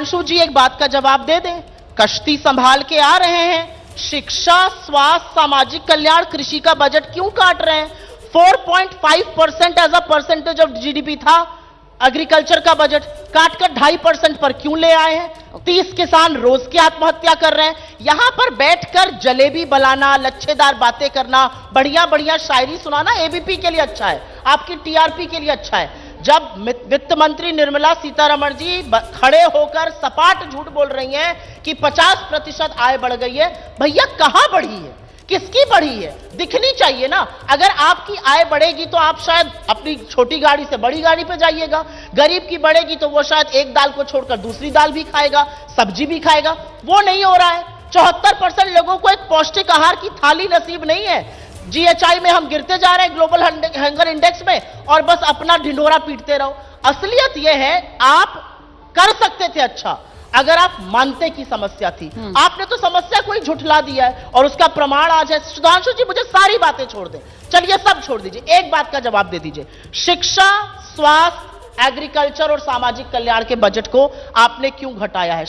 सुधांशु जी एक बात का जवाब दे दें, कश्ती संभाल के आ रहे हैं, शिक्षा, स्वास्थ्य, सामाजिक कल्याण, कृषि का बजट क्यों काट रहे हैं? 4.5% as a percentage of GDP था एग्रीकल्चर का बजट, काटकर 2.5% पर क्यों ले आए हैं? 30 किसान रोज की आत्महत्या कर रहे हैं। यहां पर बैठकर जलेबी बनाना, लच्छेदार बातें करना, बढ़िया बढ़िया शायरी सुनाना एबीपी के लिए अच्छा है, आपकी टीआरपी के लिए अच्छा है। जब वित्त मंत्री निर्मला सीतारमण जी खड़े होकर सपाट झूठ बोल रही हैं कि 50% आय बढ़ गई है, भैया कहां बढ़ी है, किसकी बढ़ी है, दिखनी चाहिए ना। अगर आपकी आय बढ़ेगी तो आप शायद अपनी छोटी गाड़ी से बड़ी गाड़ी पे जाइएगा, गरीब की बढ़ेगी तो वो शायद एक दाल को छोड़कर दूसरी दाल भी खाएगा, सब्जी भी खाएगा, वो नहीं हो रहा है। 74% लोगों को एक पौष्टिक आहार की थाली नसीब नहीं है। जीएचआई में हम गिरते जा रहे हैं ग्लोबल हंगर इंडेक्स में, और बस अपना ढिंढोरा पीटते रहो। असलियत यह है आप कर सकते थे अच्छा अगर आप मानते की समस्या थी। आपने तो समस्या को ही झुठला दिया है और उसका प्रमाण आज है। सुधांशु जी मुझे सारी बातें छोड़ दें, चलिए सब छोड़ दीजिए, एक बात का जवाब दे दीजिए, शिक्षा, स्वास्थ्य, एग्रीकल्चर और सामाजिक कल्याण के बजट को आपने क्यों घटाया है?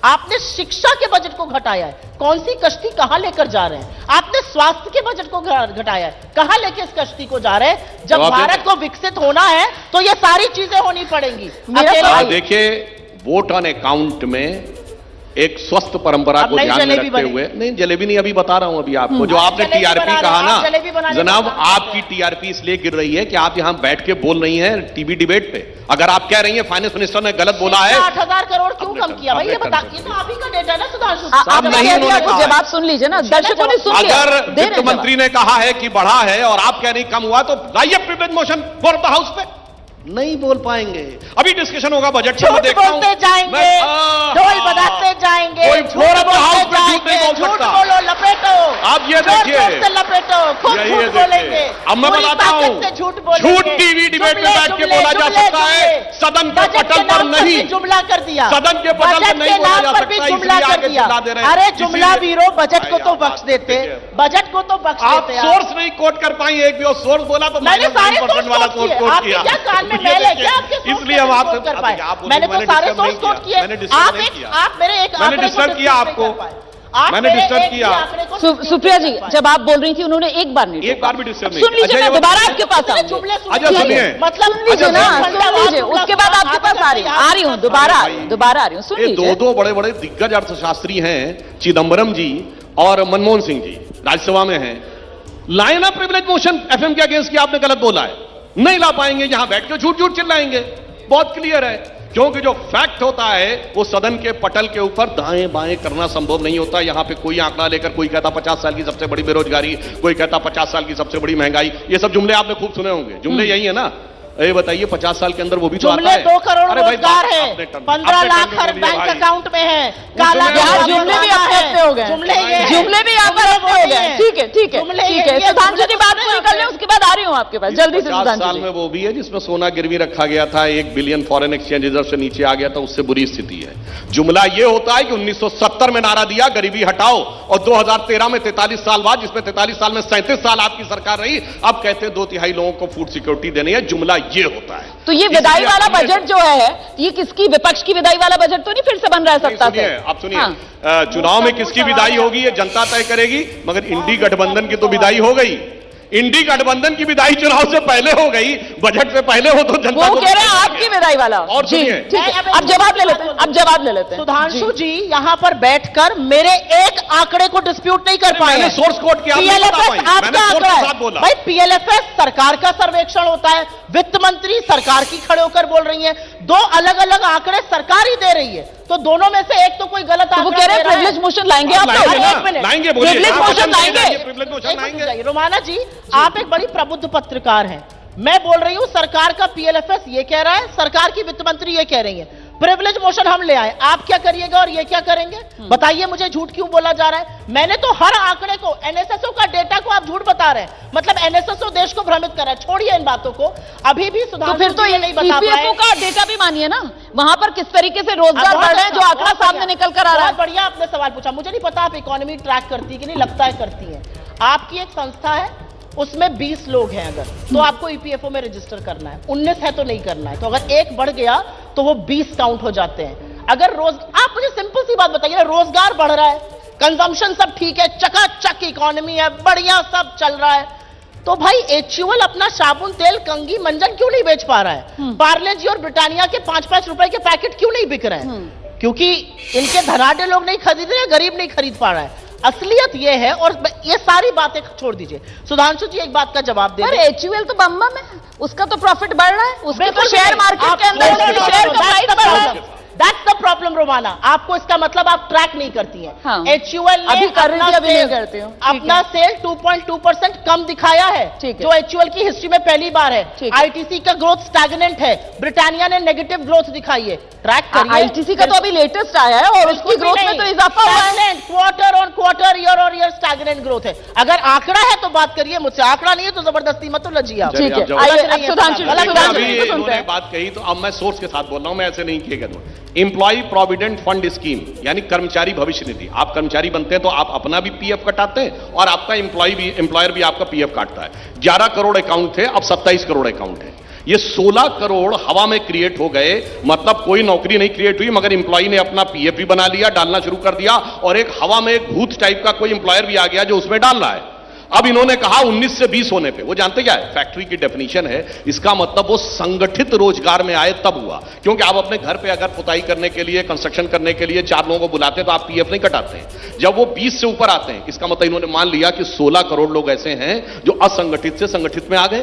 आपने शिक्षा के बजट को घटाया है, कौन सी कश्ती कहां लेकर जा रहे हैं? आपने स्वास्थ्य के बजट को घटाया है, कहां लेके इस कश्ती को जा रहे हैं? जब भारत को विकसित होना है तो ये सारी चीजें होनी पड़ेंगी। देखिए, वोट ऑन अकाउंट में एक स्वस्थ परंपरा को ध्यान में रखते हुए, नहीं जलेबी नहीं, अभी बता रहा हूं अभी आपको, जो आपने टीआरपी कहा ना जनाब, आपकी टीआरपी इसलिए गिर रही है कि आप यहां बैठ के बोल रही हैं टीवी डिबेट पे। अगर आप कह रही हैं फाइनेंस मिनिस्टर ने गलत बोला है, 8,000 करोड़ क्यों कम किया भाई, ये बताइए तो, आप ही का डेटा ना सुधांशु। आप नहीं, उन्होंने जवाब सुन लीजिए ना, दर्शकों ने सुन लिया। अगर वित्त मंत्री ने कहा है कि बढ़ा है और आप कह रही कम हुआ, तो लाइए privilege motion for the house पे। नहीं बोल पाएंगे, अभी डिस्कशन होगा बजट पे, मैं देखता हूं, बोलते जाएंगे, ढोल बजाते जाएंगे, झूठ बोलो, लपेटो, आप ये देखिए, लपेटो, खूब झूठ बोलेंगे। अब मैं बताता हूं, झूठ टीवी डिबेट में बैठ के बोला जा सकता है, सदन के पटल पर नहीं, जुमला कर दिया, सदन के पटल पर नहीं बोला जा सकता, जुमला कर दिया। अरे जुमला वीरो, बजट को तो बख्श देते, बजट को तो बख्श देते। आप सोर्स नहीं कोट कर पाई, एक भी सोर्स बोला तो मैंने सारे सोर्स वाला सोर्स कोट किया, इसलिए हम आप कर पाए। मैंने तो सारे सोर्स कोट किए, आप मेरे एक मैंने डिस्टर्ब किया आपको, मैंने डिस्टर्ब किया। सुप्रिया जी जब आप बोल रही थी उन्होंने एक बार नहीं, एक बार भी डिस्टर्ब नहीं। सुन लीजिए, मैं दोबारा आपके पास सुनिए, मतलब सुन लीजिए ना, सुन लीजिए, उसके बाद आपके पास आ रही हूँ, दोबारा आ रही हूँ, सुन लीजिए। दो बड़े बड़े दिग्गज अर्थशास्त्री हैं, चिदम्बरम जी और मनमोहन सिंह जी, राज्यसभा में हैं। लाए ना प्रिविलेज मोशन एफएम के अगेंस्ट की, आपने गलत बोला है, नहीं ला पाएंगे, यहां बैठ के झूठ झूठ चिल्लाएंगे, बहुत क्लियर है। क्योंकि जो फैक्ट होता है वो सदन के पटल के ऊपर दाएं बाएं करना संभव नहीं होता। यहां पे कोई आंकड़ा लेकर कोई कहता 50 साल की सबसे बड़ी बेरोजगारी, कोई कहता 50 साल की सबसे बड़ी महंगाई, ये सब जुमले आपने खूब सुने होंगे। जुमले यही है ना, ये बताइए 50 साल के अंदर वो भी तो आता है। 2 करोड़ रोजगार है, 15 लाख हर बैंक अकाउंट में है, काला जुमले भी आप हो गए, जुमले भी आप हो गए। ठीक है, ठीक है, ठीक है, सुधांशु जी बात पूरी कर लें, उसके बाद आ रही हूं आपके पास जल्दी से। 50 साल में वो भी है जिसमें सोना गिरवी रखा गया था, 1 बिलियन फॉरेन एक्सचेंज रिजर्व से नीचे आ गया था, उससे बुरी स्थिति है। जुमला ये होता है कि 1970 में नारा दिया गरीबी हटाओ, और 2013 में 43 साल बाद, जिसमें 43 साल में 37 साल आपकी सरकार रही, अब कहते हैं 2/3 लोगों को फूड सिक्योरिटी देनी है। जुमला ये होता है। तो ये विदाई वाला बजट जो है, ये किसकी, विपक्ष की विदाई वाला बजट तो नहीं फिर से बन रह सकता था? आप सुनिए, चुनाव में किसकी विदाई होगी ये जनता तय करेगी, मगर इंडी गठबंधन की तो विदाई हो गई। इंडी गठबंधन की विदाई चुनाव से पहले हो गई, बजट से पहले हो तो जनता वो कह रहे हैं आपकी विदाई वाला। और जी ठीक है, अब जवाब ले लेते हैं, अब जवाब ले लेते हैं। सुधांशु जी यहाँ पर बैठकर मेरे एक आंकड़े को डिस्प्यूट नहीं कर पाए। सोर्स कोड किया, पीएलएफएस आपका आंकड़ा भाई, पीएलएफएस सरकार का सर्वेक्षण होता है, वित्त मंत्री सरकार की खड़े होकर बोल रही है, 2 अलग अलग आंकड़े सरकार ही दे रही है, तो दोनों में से एक तो कोई गलत आंकड़ा। वो कह रहे हैं प्रिविलेज मोशन लाएंगे, आप लाएंगे, प्रिविलेज मोशन लाएंगे। रोमाना जी आप एक बड़ी प्रबुद्ध पत्रकार हैं, मैं बोल रही हूं सरकार का पीएलएफएस ये कह रहा है, सरकार की वित्त मंत्री ये कह रही है, प्रिविलेज मोशन हम ले आए, आप क्या करिएगा और ये क्या करेंगे? बताइए मुझे, झूठ क्यों बोला जा रहा है? मैंने तो हर आंकड़े को, एनएसएसओ का डेटा को आप झूठ बता रहे हैं, मतलब एनएसएसओ देश को भ्रमित कर रहा है। छोड़िए इन बातों को, अभी भी तो फिर तो ये नहीं बता पाए। का डेटा भी मानिए ना, वहां पर किस तरीके से रोजगार बढ़ रहे हैं, जो आंकड़ा सामने निकल कर आ रहा है। बढ़िया आपने सवाल पूछा, मुझे नहीं पता आप इकोनॉमी ट्रैक करती कि नहीं, लगता है करती है। आपकी एक संस्था है, उसमें 20 लोग हैं अगर, तो आपको ईपीएफओ में रजिस्टर करना है, 19 है तो नहीं करना है, तो अगर एक बढ़ गया तो वो 20 काउंट हो जाते हैं। अगर आप मुझे सिंपल सी बात बताइए ना, रोजगार बढ़ रहा है, कंजम्पशन सब ठीक है, चकाचक इकोनॉमी है, बढ़िया सब चल रहा है, तो भाई HUL अपना साबुन तेल कंघी मंजन क्यों नहीं बेच पा रहा है? पार्ले जी और ब्रिटानिया के 5-5 रुपए के पैकेट क्यों नहीं बिक रहे हैं? क्योंकि इनके धनाढ्य लोग नहीं खरीद रहे, गरीब नहीं खरीद पा रहा है। असलियत ये है, और ये सारी बातें छोड़ दीजिए। सुधांशु जी एक बात का जवाब दे। अरे HUL तो बम्बा में, उसका तो प्रॉफिट बढ़ रहा है, उसके तो शेयर मार्केट के अंदर शेयर का प्राइस बढ़ रहा है। That's the problem, Romana. आपको इसका मतलब आप ट्रैक नहीं करती हैं। हाँ। HUL ने अभी कर रही थी, अभी नहीं करती हूँ। अपना सेल 2.2% कम दिखाया है, जो HUL की हिस्ट्री में पहली बार है। ITC का ग्रोथ स्टैग्नेंट है, ब्रिटानिया ने नेगेटिव ग्रोथ दिखाई है। ट्रैक करिए। ITC का तो अभी लेटेस्ट आया है और उसकी ग्रोथ में तो इजाफा हुआ है। क्वार्टर ऑन क्वार्टर, ईयर और ईयर स्टैग्नेंट ग्रोथ है। अगर आंकड़ा है तो बात करिए मुझसे, आंकड़ा नहीं है तो जबरदस्ती मत लजिए आप। ठीक है, आइए सुधांशु बात कही तो अब मैं सोर्स के साथ बोल रहा हूं, मैं ऐसे नहीं किया करूंगा। एम्प्लॉय प्रोविडेंट फंड स्कीम यानी कर्मचारी भविष्य निधि, आप कर्मचारी बनते हैं तो आप अपना भी PF कटाते हैं और आपका एम्प्लॉयर भी आपका PF काटता है। 11 करोड़ अकाउंट थे, अब 27 करोड़ अकाउंट है। ये 16 करोड़ हवा में क्रिएट हो गए, मतलब कोई नौकरी नहीं क्रिएट हुई, मगर एम्प्लॉय ने अपना PF भी बना लिया, डालना शुरू कर दिया, और एक हवा में एक भूत टाइप का कोई एम्प्लॉयर भी आ गया जो उसमें डाल रहा है। अब इन्होंने कहा 19 से 20 होने पे, वो जानते क्या है? फैक्ट्री की डेफिनेशन है, इसका मतलब वो संगठित रोजगार में आए तब हुआ। क्योंकि आप अपने घर पे अगर पुताई करने के लिए, कंस्ट्रक्शन करने के लिए 4 लोगों को बुलाते हैं तो आप PF नहीं कटाते हैं। जब वो 20 से ऊपर आते हैं, इसका मतलब इन्होंने मान लिया कि 16 करोड़ लोग ऐसे हैं जो असंगठित से संगठित में आ गए।